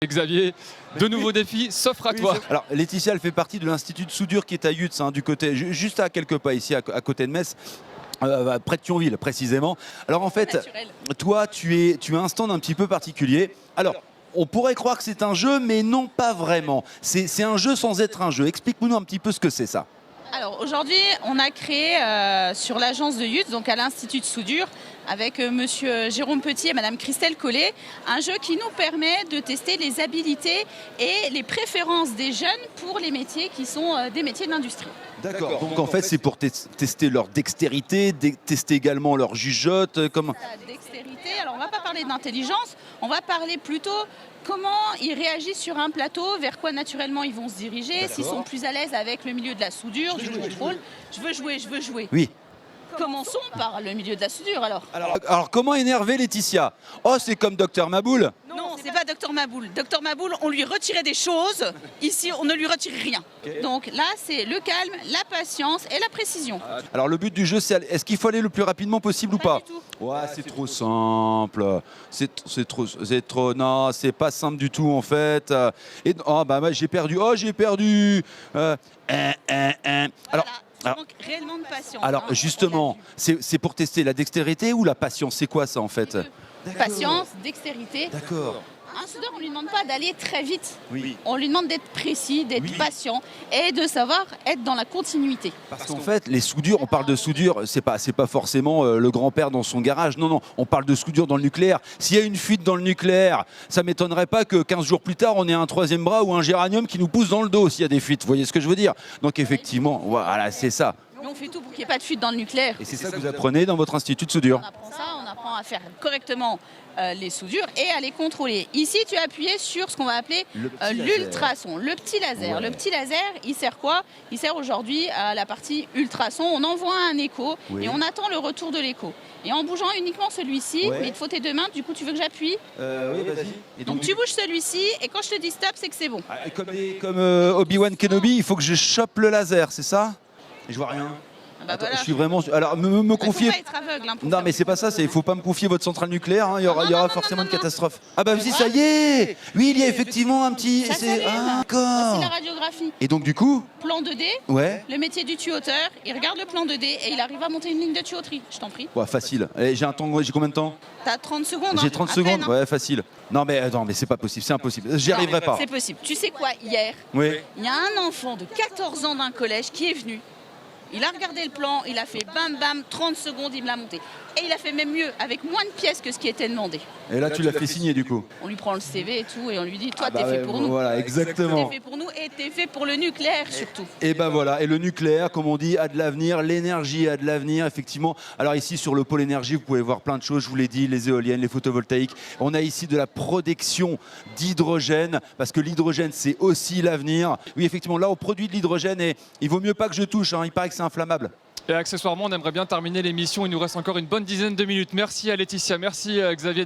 Xavier, de nouveaux défis s'offrent à toi. Alors Laetitia, elle fait partie de l'Institut de soudure qui est à Yutz, hein, du côté, juste à quelques pas ici, à côté de Metz. Près de Thionville précisément. Alors en fait, toi tu as un stand un petit peu particulier. Alors on pourrait croire que c'est un jeu, mais non pas vraiment. C'est un jeu sans être un jeu. Explique-nous un petit peu ce que c'est ça. Alors aujourd'hui, on a créé sur l'agence de Yutz, donc à l'Institut de soudure, avec monsieur Jérôme Petit et madame Christelle Collet, un jeu qui nous permet de tester les habilités et les préférences des jeunes pour les métiers qui sont des métiers de l'industrie. D'accord, donc en fait c'est pour tester leur dextérité, tester également leur jugeote. Comment... Dextérité, alors on ne va pas parler d'intelligence, on va parler plutôt comment ils réagissent sur un plateau, vers quoi naturellement ils vont se diriger, s'ils sont plus à l'aise avec le milieu de la soudure, du contrôle. Je veux jouer. Oui. Commençons par le milieu de la soudure alors. Alors comment énerver Laetitia? Oh, c'est comme Docteur Maboul. Non, c'est pas Docteur Maboul. Docteur Maboul, on lui retirait des choses. Ici, on ne lui retire rien. Okay. Donc là, c'est le calme, la patience et la précision. Alors le but du jeu, c'est est-ce qu'il faut aller le plus rapidement possible ou pas? Du tout. Ouais, c'est trop simple. C'est trop. Non, c'est pas simple du tout en fait. Et oh bah j'ai perdu. Oh j'ai perdu. Alors. Ça manque réellement de patience. Alors justement, c'est pour tester la dextérité ou la patience? C'est quoi ça en fait? Patience, dextérité. D'accord. Un soudeur, on ne lui demande pas d'aller très vite. Oui. On lui demande d'être précis, d'être patient et de savoir être dans la continuité. Parce qu'en fait, les soudures, on parle de soudure, c'est pas forcément le grand-père dans son garage. Non, on parle de soudure dans le nucléaire. S'il y a une fuite dans le nucléaire, ça ne m'étonnerait pas que 15 jours plus tard, on ait un troisième bras ou un géranium qui nous pousse dans le dos s'il y a des fuites. Vous voyez ce que je veux dire? Donc effectivement, voilà, c'est ça. Mais on fait tout pour qu'il n'y ait pas de fuite dans le nucléaire. Et c'est ça que vous apprenez dans votre institut de soudure? On apprend ça, on apprend à faire correctement les soudures et à les contrôler. Ici, tu as appuyé sur ce qu'on va appeler l'ultrason, le petit laser. Ouais. Le petit laser, il sert quoi? Il sert aujourd'hui à la partie ultrason. On envoie un écho et on attend le retour de l'écho. Et en bougeant uniquement celui-ci, mais il te faut tes deux mains, du coup tu veux que j'appuie? Oui, vas-y. Donc tu bouges celui-ci et quand je te dis stop, c'est que c'est bon. Comme Obi-Wan Kenobi, il faut que je chope le laser, c'est ça? Et je vois rien. Bah attends, voilà. je suis vraiment. Alors, me confier. Faut pas être aveugle, hein, non, mais c'est pas ça. Il faut pas me confier votre centrale nucléaire. Hein, il y aura forcément une catastrophe. Ah bah ça y est. Oui, il y a effectivement un petit. D'accord. C'est la radiographie. Et donc du coup. Plan 2D. Ouais. Le métier du tuyauteur. Il regarde le plan 2D et il arrive à monter une ligne de tuyauterie. Je t'en prie. Ouais, facile. J'ai combien de temps? T'as 30 secondes. J'ai 30 secondes. Peine, hein. Ouais, facile. Non mais c'est pas possible. C'est impossible. J'y arriverai pas. C'est possible. Tu sais quoi? Hier. Oui. Il y a un enfant de 14 ans d'un collège qui est venu. Il a regardé le plan, il a fait bam bam, 30 secondes, il me l'a monté. Et il a fait même mieux, avec moins de pièces que ce qui était demandé. Et là, tu l'as fait signer du coup? On lui prend le CV et tout, et on lui dit, toi, t'es fait pour nous. Voilà, exactement. T'es fait pour nous et t'es fait pour le nucléaire surtout. Et ben voilà, et le nucléaire, comme on dit, a de l'avenir, l'énergie a de l'avenir, effectivement. Alors ici, sur le pôle énergie, vous pouvez voir plein de choses, je vous l'ai dit, les éoliennes, les photovoltaïques. On a ici de la production d'hydrogène, parce que l'hydrogène, c'est aussi l'avenir. Oui, effectivement, là, on produit de l'hydrogène et il vaut mieux pas que je touche, hein, il paraît que c'est inflammable. Et accessoirement, on aimerait bien terminer l'émission. Il nous reste encore une bonne dizaine de minutes. Merci à Laetitia, merci Xavier.